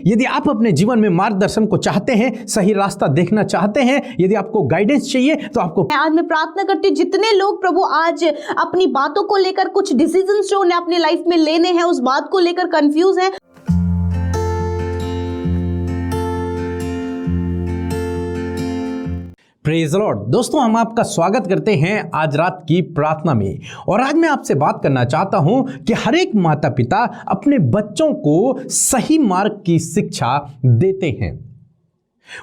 यदि आप अपने जीवन में मार्गदर्शन को चाहते हैं, सही रास्ता देखना चाहते हैं, यदि आपको गाइडेंस चाहिए तो आपको आज मैं प्रार्थना करती हूँ जितने लोग प्रभु आज अपनी बातों को लेकर, कुछ डिसीजंस जो उन्हें अपनी लाइफ में लेने हैं, उस बात को लेकर कंफ्यूज हैं, प्रेज द लॉर्ड। दोस्तों, हम आपका स्वागत करते हैं आज रात की प्रार्थना में। और आज मैं आपसे बात करना चाहता हूं कि हर एक माता पिता अपने बच्चों को सही मार्ग की शिक्षा देते हैं।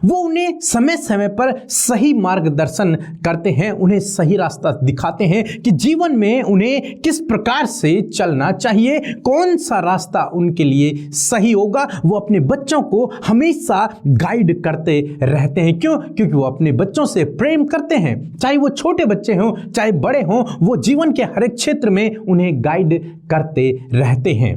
वो उन्हें समय समय पर सही मार्गदर्शन करते हैं, उन्हें सही रास्ता दिखाते हैं कि जीवन में उन्हें किस प्रकार से चलना चाहिए, कौन सा रास्ता उनके लिए सही होगा। वो अपने बच्चों को हमेशा गाइड करते रहते हैं। क्यों? क्योंकि वो अपने बच्चों से प्रेम करते हैं। चाहे वो छोटे बच्चे हों, चाहे बड़े हों, वो जीवन के हर एक क्षेत्र में उन्हें गाइड करते रहते हैं।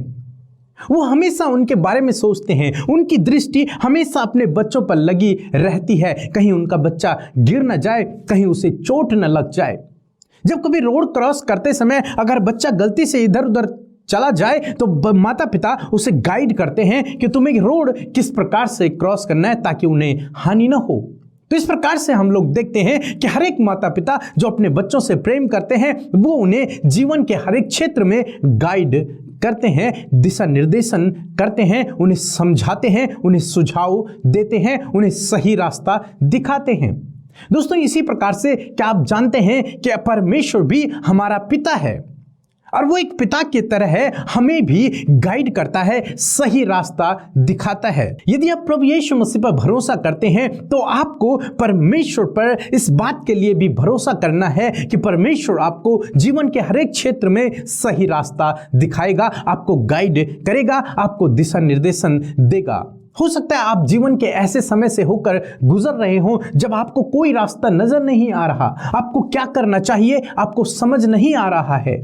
वो हमेशा उनके बारे में सोचते हैं, उनकी दृष्टि हमेशा अपने बच्चों पर लगी रहती है, कहीं उनका बच्चा गिर न जाए, कहीं उसे चोट न लग जाए। जब कभी रोड क्रॉस करते समय अगर बच्चा गलती से इधर उधर चला जाए तो माता पिता उसे गाइड करते हैं कि तुम्हें रोड किस प्रकार से क्रॉस करना है ताकि उन्हें हानि न हो। तो इस प्रकार से हम लोग देखते हैं कि हर एक माता पिता जो अपने बच्चों से प्रेम करते हैं, वो उन्हें जीवन के हर एक क्षेत्र में गाइड करते हैं, दिशा निर्देशन करते हैं, उन्हें समझाते हैं, उन्हें सुझाव देते हैं, उन्हें सही रास्ता दिखाते हैं। दोस्तों, इसी प्रकार से क्या आप जानते हैं कि परमेश्वर भी हमारा पिता है और वो एक पिता की तरह है, हमें भी गाइड करता है, सही रास्ता दिखाता है। यदि आप प्रभु यीशु मसीह पर भरोसा करते हैं तो आपको परमेश्वर पर इस बात के लिए भी भरोसा करना है कि परमेश्वर आपको जीवन के हर एक क्षेत्र में सही रास्ता दिखाएगा, आपको गाइड करेगा, आपको दिशा निर्देशन देगा। हो सकता है आप जीवन के ऐसे समय से होकर गुजर रहे हो जब आपको कोई रास्ता नजर नहीं आ रहा, आपको क्या करना चाहिए आपको समझ नहीं आ रहा है,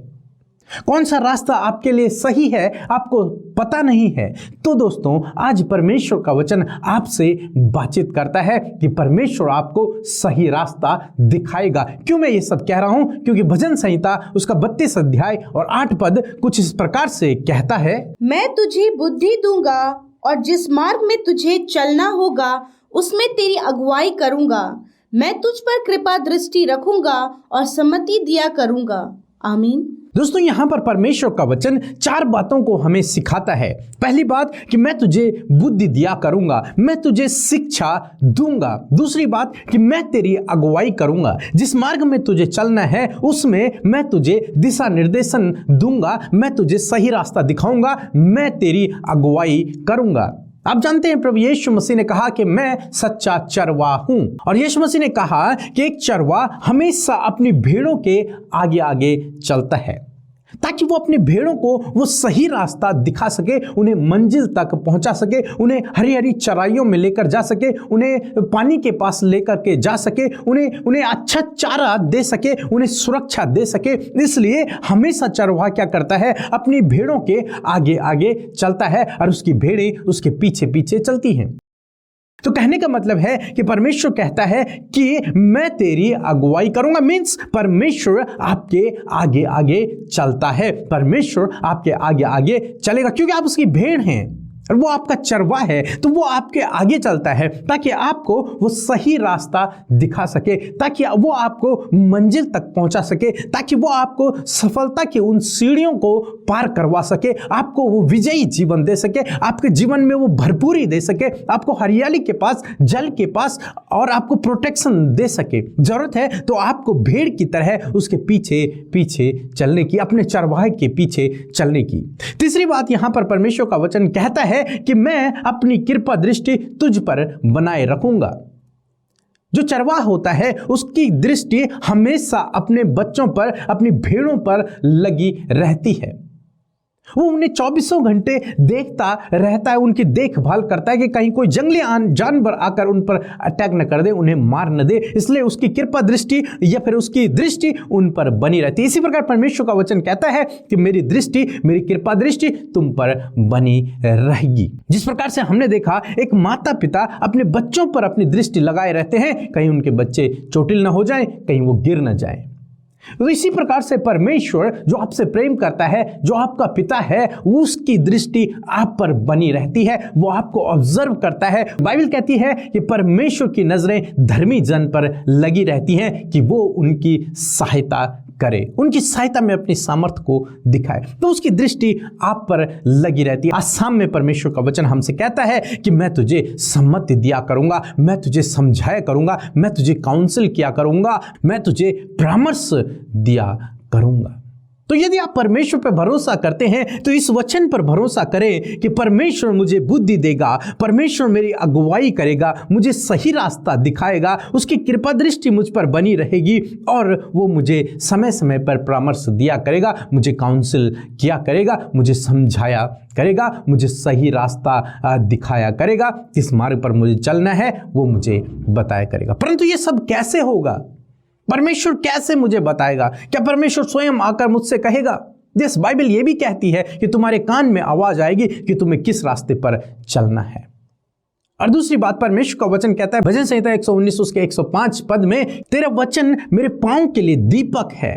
कौन सा रास्ता आपके लिए सही है आपको पता नहीं है। तो दोस्तों, आज परमेश्वर का वचन आपसे बातचीत करता है कि परमेश्वर आपको सही रास्ता दिखाएगा। क्यों मैं ये सब कह रहा हूं? क्योंकि भजन संहिता उसका 32 अध्याय और 8 पद कुछ इस प्रकार से कहता है, मैं तुझे बुद्धि दूंगा और जिस मार्ग में तुझे चलना होगा उसमें तेरी अगुवाई करूंगा। मैं तुझ पर कृपा दृष्टि रखूंगा और सम्मति दिया करूंगा। आमीन। दोस्तों, यहां पर परमेश्वर का वचन 4 बातों को हमें सिखाता है। पहली बात कि मैं तुझे बुद्धि दिया करूंगा, मैं तुझे शिक्षा दूंगा। दूसरी बात कि मैं तेरी अगुवाई करूंगा, जिस मार्ग में तुझे चलना है उसमें मैं तुझे दिशा निर्देशन दूंगा, मैं तुझे सही रास्ता दिखाऊंगा, मैं तेरी अगुवाई करूंगा। आप जानते हैं प्रभु यीशु मसीह ने कहा कि मैं सच्चा चरवाहा हूं, और यीशु मसीह ने कहा कि एक चरवाहा हमेशा अपनी भेड़ों के आगे आगे चलता है ताकि वो अपनी भेड़ों को वो सही रास्ता दिखा सके, उन्हें मंजिल तक पहुंचा सके, उन्हें हरी हरी चराइयों में लेकर जा सके, उन्हें पानी के पास लेकर के जा सके, उन्हें अच्छा चारा दे सके, उन्हें सुरक्षा दे सके। इसलिए हमेशा चरवाहा क्या करता है? अपनी भेड़ों के आगे आगे चलता है और उसकी भेड़ें उसके पीछे पीछे चलती हैं। तो कहने का मतलब है कि परमेश्वर कहता है कि मैं तेरी अगुवाई करूंगा, मीन्स परमेश्वर आपके आगे आगे चलता है, परमेश्वर आपके आगे आगे चलेगा, क्योंकि आप उसकी भेड़ हैं और वो आपका चरवाहा है। तो वो आपके आगे चलता है ताकि आपको वो सही रास्ता दिखा सके, ताकि वो आपको मंजिल तक पहुंचा सके, ताकि वो आपको सफलता की उन सीढ़ियों को पार करवा सके, आपको वो विजयी जीवन दे सके, आपके जीवन में वो भरपूरी दे सके, आपको हरियाली के पास, जल के पास और आपको प्रोटेक्शन दे सके। जरूरत है तो आपको भेड़ की तरह उसके पीछे पीछे चलने की, अपने चरवाहे के पीछे चलने की। तीसरी बात यहां पर परमेश्वर का वचन कहता है कि मैं अपनी कृपा दृष्टि तुझ पर बनाए रखूंगा। जो चरवाहा होता है उसकी दृष्टि हमेशा अपने बच्चों पर, अपनी भेड़ों पर लगी रहती है। वो उन्हें 24 घंटे देखता रहता है, उनकी देखभाल करता है कि कहीं कोई जंगली जानवर आकर उन पर अटैक न कर दे, उन्हें मार न दे। इसलिए उसकी कृपा दृष्टि या फिर उसकी दृष्टि उन पर बनी रहती है। इसी प्रकार परमेश्वर का वचन कहता है कि मेरी दृष्टि, मेरी कृपा दृष्टि तुम पर बनी रहेगी। जिस प्रकार से हमने देखा एक माता पिता अपने बच्चों पर अपनी दृष्टि लगाए रहते हैं, कहीं उनके बच्चे चोटिल न हो जाएं, कहीं वो गिर न जाएं। तो इसी प्रकार से परमेश्वर जो आपसे प्रेम करता है, जो आपका पिता है, उसकी दृष्टि आप पर बनी रहती है, वो आपको ऑब्जर्व करता है। बाइबल कहती है कि परमेश्वर की नजरें धर्मी जन पर लगी रहती हैं कि वो उनकी सहायता करे, उनकी सहायता में अपनी सामर्थ्य को दिखाए। तो उसकी दृष्टि आप पर लगी रहती है। आज शाम में परमेश्वर का वचन हमसे कहता है कि मैं तुझे सम्मति दिया करूंगा, मैं तुझे समझाया करूंगा, मैं तुझे काउंसिल किया करूंगा, मैं तुझे परामर्श दिया करूंगा। तो यदि आप परमेश्वर पर भरोसा करते हैं तो इस वचन पर भरोसा करें कि परमेश्वर मुझे बुद्धि देगा, परमेश्वर मेरी अगुवाई करेगा, मुझे सही रास्ता दिखाएगा, उसकी कृपा दृष्टि मुझ पर बनी रहेगी और वो मुझे समय समय पर परामर्श दिया करेगा, मुझे काउंसिल किया करेगा, मुझे समझाया करेगा, मुझे सही रास्ता दिखाया करेगा, किस मार्ग पर मुझे चलना है वो मुझे बताया करेगा। परंतु ये सब कैसे होगा? परमेश्वर कैसे मुझे बताएगा? क्या परमेश्वर स्वयं आकर मुझसे कहेगा? यस, बाइबल ये भी कहती है कि तुम्हारे कान में आवाज आएगी कि तुम्हें किस रास्ते पर चलना है। और दूसरी बात, परमेश्वर का वचन कहता है भजन संहिता 119 उसके 105 पद में, तेरा वचन मेरे पांव के लिए दीपक है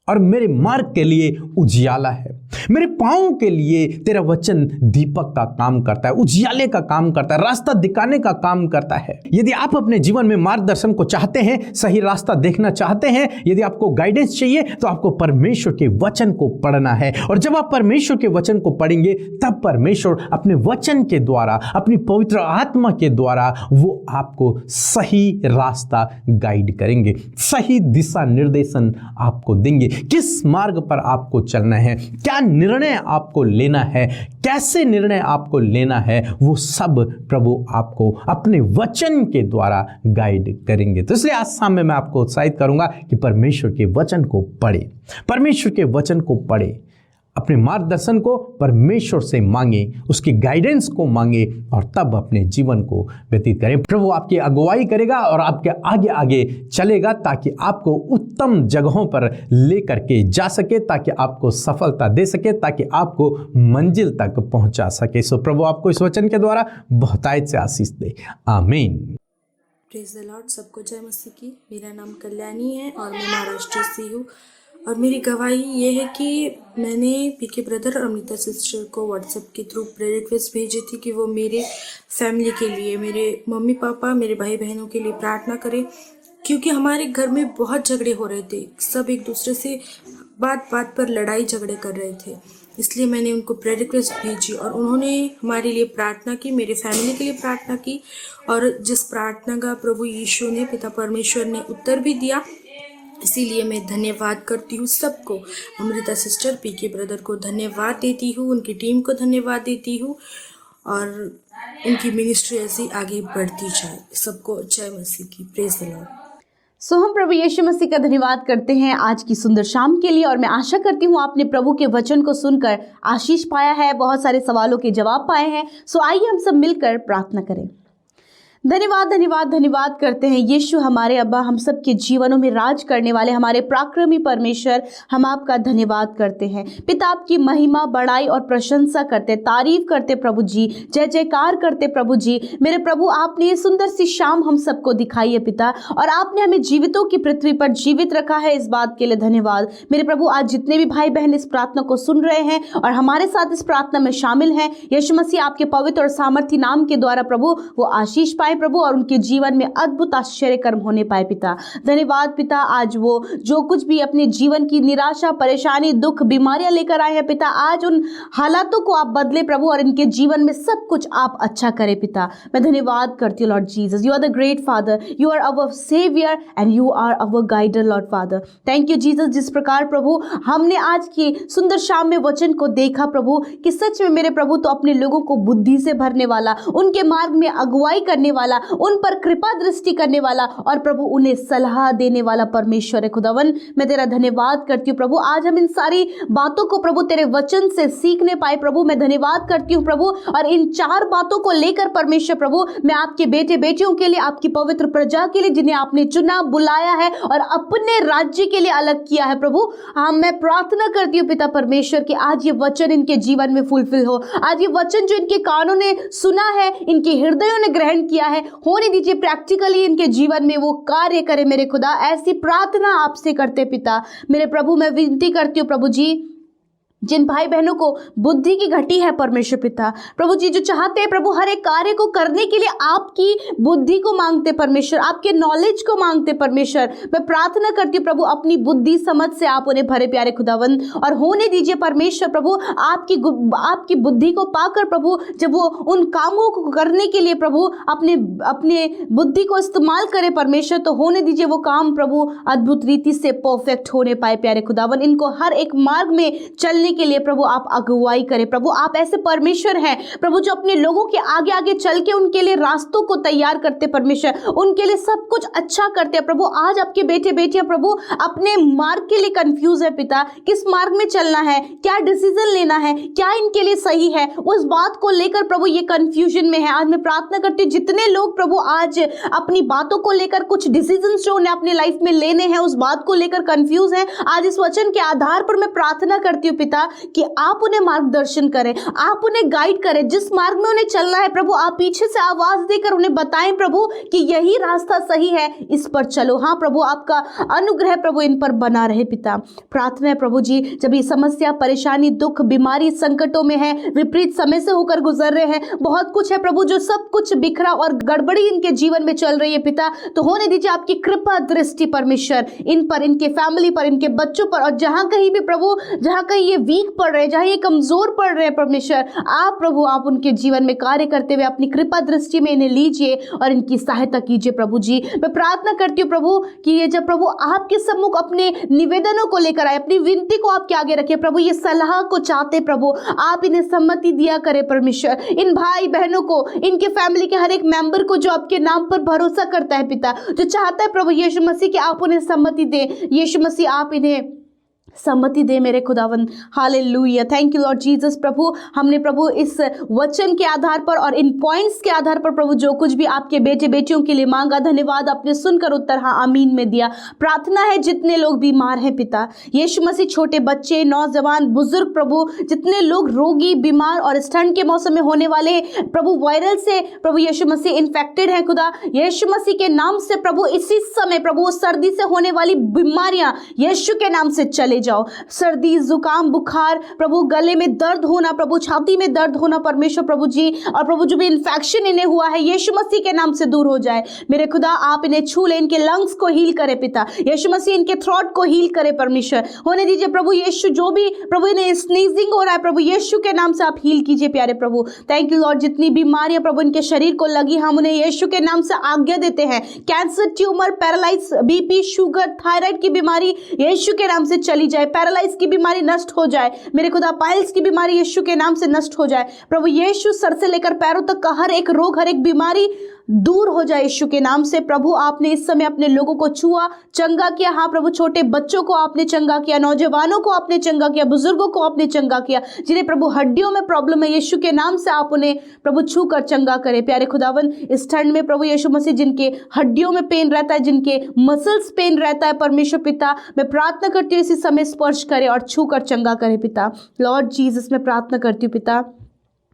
और मेरे मार्ग के लिए उजियाला है। मेरे पांव के लिए तेरा वचन दीपक का काम करता है, उजियाले का काम करता है, रास्ता दिखाने का काम करता है। यदि आप अपने जीवन में मार्गदर्शन को चाहते हैं, सही रास्ता देखना चाहते हैं, यदि आपको गाइडेंस चाहिए तो आपको परमेश्वर के वचन को पढ़ना है। और जब आप परमेश्वर के वचन को पढ़ेंगे तब परमेश्वर अपने वचन के द्वारा, अपनी पवित्र आत्मा के द्वारा वो आपको सही रास्ता गाइड करेंगे, सही दिशा निर्देशन आपको देंगे, किस मार्ग पर आपको चलना है, क्या निर्णय आपको लेना है, कैसे निर्णय आपको लेना है, वो सब प्रभु आपको अपने वचन के द्वारा गाइड करेंगे। तो इसलिए आज शाम में मैं आपको उत्साहित करूंगा कि परमेश्वर के वचन को पढ़े, परमेश्वर के वचन को पढ़े, अपने मार्गदर्शन को परमेश्वर से मांगे, उसकी गाइडेंस को मांगे और तब अपने जीवन को व्यतीत करें। प्रभु आपकी अगुवाई करेगा और आपके आगे आगे चलेगा ताकि आपको उत्तम जगहों पर लेकर के जा सके, ताकि आपको सफलता दे सके, ताकि आपको मंजिल तक पहुंचा सके। सो प्रभु आपको इस वचन के द्वारा बहुतायत से आशीष दे। आमीन। Praise the Lord. सबको जय मसीह की। मेरा नाम कल्याणी है और मैं महाराष्ट्र से हूँ। और मेरी गवाही ये है कि मैंने पीके ब्रदर और अमृता सिस्टर को व्हाट्सएप के थ्रू प्रेयर रिक्वेस्ट भेजी थी कि वो मेरे फैमिली के लिए, मेरे मम्मी पापा, मेरे भाई बहनों के लिए प्रार्थना करें, क्योंकि हमारे घर में बहुत झगड़े हो रहे थे। सब एक दूसरे से बात बात पर लड़ाई झगड़े कर रहे थे। इसलिए मैंने उनको प्रेयर रिक्वेस्ट भेजी और उन्होंने हमारे लिए प्रार्थना की, मेरे फैमिली के लिए प्रार्थना की। और जिस प्रार्थना का प्रभु यीशु ने, पिता परमेश्वर ने उत्तर भी दिया, इसीलिए मैं धन्यवाद करती हूँ सबको। अमृता सिस्टर, पीके ब्रदर को धन्यवाद देती हूँ, उनकी टीम को धन्यवाद देती हूँ और उनकी मिनिस्ट्री ऐसी आगे बढ़ती जाए। सबको जय मसीह की। Praise the Lord. सो हम प्रभु यीशु मसीह का धन्यवाद करते हैं आज की सुंदर शाम के लिए और मैं आशा करती हूँ आपने प्रभु के वचन को सुनकर आशीष पाया है, बहुत सारे सवालों के जवाब पाए हैं। सो आइए हम सब मिलकर प्रार्थना करें। धन्यवाद धन्यवाद धन्यवाद करते हैं यीशु हमारे अब्बा, हम सब के जीवनों में राज करने वाले हमारे पराक्रमी परमेश्वर, हम आपका धन्यवाद करते हैं पिता। आपकी महिमा, बड़ाई और प्रशंसा करते, तारीफ करते प्रभु जी, जय जयकार करते प्रभु जी। मेरे प्रभु, आपने ये सुंदर सी शाम हम सबको दिखाई है पिता, और आपने हमें जीवितों की पृथ्वी पर जीवित रखा है, इस बात के लिए धन्यवाद। मेरे प्रभु, आज जितने भी भाई बहन इस प्रार्थना को सुन रहे हैं और हमारे साथ इस प्रार्थना में शामिल हैं, यीशु मसीह आपके पवित्र और सामर्थी नाम के द्वारा प्रभु वो आशीष पाए प्रभु, और उनके जीवन में अद्भुत आश्चर्य कर्म होने पाए पिता। धन्यवाद पिता, आज वो जो कुछ भी अपने जीवन की निराशा, परेशानी, दुख, बीमारियां लेकर आए हैं पिता, आज उन हालातों को आप बदले प्रभु और इनके जीवन में सब कुछ आप अच्छा करें पिता। मैं धन्यवाद करती हूँ Lord Jesus, you are the great father, you are our saviour and you are our guider Lord father. Thank you Jesus, जिस प्रकार प्रभु हमने आज की सुंदर शाम में वचन को देखा प्रभु कि सच में मेरे प्रभु तो अपने लोगों को बुद्धि से भरने वाला, उनके मार्ग में अगुवाई करने वाला, उन पर कृपा दृष्टि करने वाला और प्रभु उन्हें सलाह देने वाला परमेश्वर है। खुदावन, मैं तेरा धन्यवाद करती हूँ प्रभु, आज हम इन सारी बातों को प्रभु तेरे वचन से सीखने पाए प्रभु। मैं धन्यवाद करती हूँ प्रभु, और इन 4 बातों को लेकर परमेश्वर प्रभु मैं आपके बेटे बेटियों के लिए, आपकी पवित्र प्रजा के लिए, जिन्हें आपने चुना, बुलाया है और अपने राज्य के लिए अलग किया है प्रभु, मैं प्रार्थना करती हूँ पिता परमेश्वर कि आज ये वचन इनके जीवन में फुलफिल हो। आज ये वचन जो इनके कानों ने सुना है, इनके हृदयों ने ग्रहण किया किया है, होने दीजिए प्रैक्टिकली इनके जीवन में वो कार्य करे मेरे खुदा। ऐसी प्रार्थना आपसे करते पिता। मेरे प्रभु मैं विनती करती हूँ प्रभु जी, जिन भाई बहनों को बुद्धि की घटी है परमेश्वर पिता, प्रभु जी जो चाहते हैं प्रभु हर एक कार्य को करने के लिए आपकी बुद्धि को मांगते परमेश्वर, आपके नॉलेज को मांगते परमेश्वर, मैं प्रार्थना करती हूँ प्रभु अपनी बुद्धि समझ से आप उन्हें भरे प्यारे खुदावन, और होने दीजिए परमेश्वर प्रभु आपकी बुद्धि को पाकर प्रभु जब वो उन कामों को करने के लिए प्रभु अपने बुद्धि को इस्तेमाल करे परमेश्वर, तो होने दीजिए वो काम प्रभु अद्भुत रीति से परफेक्ट होने पाए प्यारे खुदावन। इनको हर एक मार्ग में चलने के लिए प्रभु आप अगुवाई करें प्रभु। आप ऐसे परमेश्वर हैं प्रभु जो अपने लोगों के आगे आगे चल के उनके लिए रास्तों को तैयार करते परमेश्वर, उनके लिए सब कुछ अच्छा करते हैं प्रभु। आज आपके बेटे बेटियां प्रभु अपने मार्ग के लिए कंफ्यूज है पिता, किस मार्ग में चलना है, क्या डिसीजन लेना है, क्या इनके लिए सही है, उस बात को लेकर प्रभु ये कंफ्यूजन में है। आज मैं प्रार्थना करती हूँ जितने लोग प्रभु आज अपनी बातों को लेकर कुछ डिसीजन जो उन्हें अपनी लाइफ में लेने हैं उस बात को लेकर कंफ्यूज है, आज इस वचन के आधार पर मैं प्रार्थना करती हूँ पिता कि आप उन्हें मार्गदर्शन करें, आप उन्हें गाइड करें, जिस मार्ग में उन्हें चलना है प्रभु आप पीछे से आवाज देकर उन्हें बताएं प्रभु कि यही रास्ता सही है, इस पर चलो। हाँ प्रभु आपका अनुग्रह प्रभु इन पर बना रहे पिता। प्रार्थना है प्रभु जी जब ये समस्या परेशानी दुख बीमारी संकटों में है, विपरीत समय से होकर गुजर रहे हैं, बहुत कुछ है प्रभु जो सब कुछ बिखरा और गड़बड़ी इनके जीवन में चल रही है पिता, तो होने दीजिए आपकी कृपा दृष्टि परमेश्वर इन पर, इनके फैमिली पर, इनके बच्चों पर, और जहां कहीं भी प्रभु जहां कहीं ये वीक पड़ रहे हैं, जहां ये कमजोर पड़ रहे हैं परमेश्वर, आप प्रभु आप उनके जीवन में कार्य करते हुए अपनी कृपा दृष्टि में इन्हें लीजिए और इनकी सहायता कीजिए प्रभु जी। मैं प्रार्थना करती हूँ प्रभु कि ये जब प्रभु आपके सम्मुख अपने निवेदनों को लेकर आए, अपनी विनती को आपके आगे रखे प्रभु, ये सलाह को चाहते प्रभु आप इन्हें सम्मति दिया करे परमेश्वर। इन भाई बहनों को, इनके फैमिली के हर एक मेंबर को जो आपके नाम पर भरोसा करता है पिता, जो चाहता है प्रभु यीशु मसीह कि आप उन्हें सम्मति दें, यीशु मसीह आप इन्हें सम्मति दे मेरे खुदावन। Hallelujah, thank you lord Jesus. प्रभु हमने प्रभु इस वचन के आधार पर और इन पॉइंट्स के आधार पर प्रभु जो कुछ भी आपके बेटे बेटियों के लिए मांगा, धन्यवाद आपने सुनकर उत्तर हाँ आमीन में दिया। प्रार्थना है जितने लोग बीमार हैं पिता यीशु मसीह, छोटे बच्चे नौजवान बुजुर्ग प्रभु, जितने लोग रोगी बीमार और इस ठंड के मौसम में होने वाले प्रभु वायरल से प्रभु यीशु मसीह इन्फेक्टेड है खुदा, यीशु मसीह के नाम से प्रभु इसी समय प्रभु सर्दी से होने वाली बीमारियां यीशु के नाम से चले जाओ। सर्दी जुकाम बुखार प्रभु, गले में दर्द होना प्रभु, छाती में दर्द होना परमेश्वर प्रभु जी, और प्रभु जो भी इन्फेक्शन इन्हें हुआ है यीशु मसीह के नाम से दूर हो जाए मेरे खुदा। आप इन्हें छू ले, इनके लंग्स को हील करे पिता यीशु मसीह, इनके थ्रोट को हील करे परमेश्वर। होने दीजिए प्रभु यीशु, जो भी प्रभु इन्हें स्नीजिंग हो रहा है प्रभु यीशु के नाम से आप हील कीजिए प्यारे प्रभु। थैंक यू लॉर्ड, जितनी बीमारियां प्रभु इनके शरीर को लगी हम उन्हें यीशु के नाम से आज्ञा देते हैं। Cancer tumour paralyse BP sugar thyroid की बीमारी यीशु के नाम से चली जाए, पैरालाइज की बीमारी नष्ट हो जाए मेरे खुदा, पाइल्स की बीमारी यीशु के नाम से नष्ट हो जाए प्रभु यीशु, सर से लेकर पैरों तक का हर एक रोग हर एक बीमारी दूर हो जाए यीशु के नाम से। प्रभु आपने इस समय अपने लोगों को छुआ चंगा किया, हाँ प्रभु छोटे बच्चों को आपने चंगा किया, नौजवानों को आपने चंगा किया, बुजुर्गों को आपने चंगा किया, जिन्हें प्रभु हड्डियों में प्रॉब्लम है यीशु के नाम से आप उन्हें प्रभु छू कर चंगा करें प्यारे खुदावन। इस ठंड में प्रभु यीशु मसीह जिनके हड्डियों में पेन रहता है, जिनके मसल्स पेन रहता है परमेश्वर पिता, मैं प्रार्थना करती हूँ इसी समय स्पर्श करे और छू कर चंगा करे पिता। लॉर्ड जीसस में प्रार्थना करती हूँ पिता,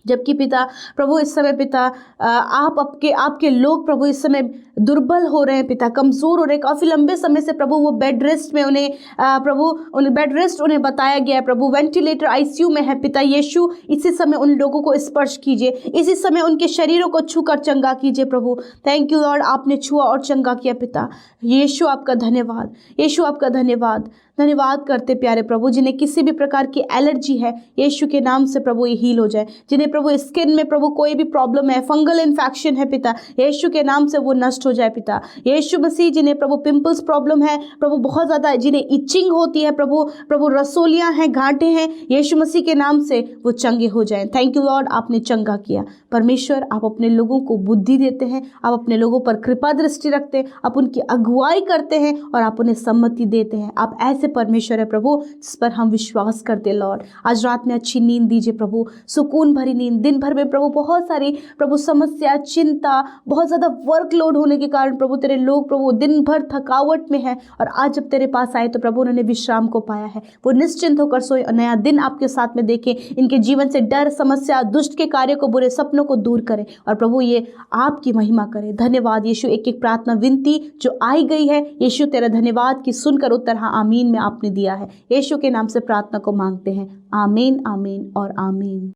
जबकि पिता प्रभु इस समय पिता आप आपके लोग प्रभु इस समय दुर्बल हो रहे हैं पिता, कमज़ोर हो रहे हैं, काफ़ी लंबे समय से प्रभु वो बेड रेस्ट में उन्हें प्रभु उन्हें बेड रेस्ट उन्हें बताया गया है प्रभु, वेंटिलेटर आईसीयू में है पिता यीशु, इसी समय उन लोगों को स्पर्श कीजिए, इसी समय उनके शरीरों को छूकर चंगा कीजिए प्रभु। थैंक यू लॉर्ड, आपने छुआ और चंगा किया पिता यीशु, आपका धन्यवाद यीशु, आपका धन्यवाद धन्यवाद करते प्यारे प्रभु। जिन्हें किसी भी प्रकार की एलर्जी है यीशु के नाम से प्रभु ये हील हो जाए, जिन्हें प्रभु स्किन में प्रभु कोई भी प्रॉब्लम है, फंगल इन्फेक्शन है पिता यीशु के नाम से वो नष्ट हो जाए पिता यीशु मसीह, जिन्हें प्रभु पिंपल्स प्रॉब्लम है प्रभु बहुत ज़्यादा, जिन्हें इचिंग होती है प्रभु रसोलियाँ हैं घाटे हैं यीशु मसीह के नाम से वो चंगे हो जाएं। थैंक यू लॉर्ड, आपने चंगा किया परमेश्वर। आप अपने लोगों को बुद्धि देते हैं, आप अपने लोगों पर कृपा दृष्टि रखते हैं, आप उनकी अगुवाई करते हैं और आप उन्हें सम्मति देते हैं। आप ऐसे ऐसे परमेश्वर है प्रभु जिस पर हम विश्वास करते लॉर्ड। आज रात में अच्छी नींद दीजिए प्रभु, सुकून भरी नींद। दिन भर में प्रभु बहुत सारी प्रभु समस्या, चिंता, बहुत ज़्यादा वर्कलोड होने के कारण प्रभु तेरे लोग प्रभु दिन भर थकावट में है, और आज जब तेरे पास आए तो प्रभु उन्होंने विश्राम को पाया है। वो निश्चिंत होकर सोए, नया दिन आपके साथ में देखें। इनके जीवन से डर, समस्या, दुष्ट के कार्य को, बुरे सपनों को दूर करें, और प्रभु ये आपकी महिमा करें। धन्यवाद यीशु, एक एक प्रार्थना विनती जो आई गई है यीशु तेरा धन्यवाद कि सुनकर उत्तर हाँ आमीन में आपने दिया है। यीशु के नाम से प्रार्थना को मांगते हैं, आमीन, आमीन और आमीन।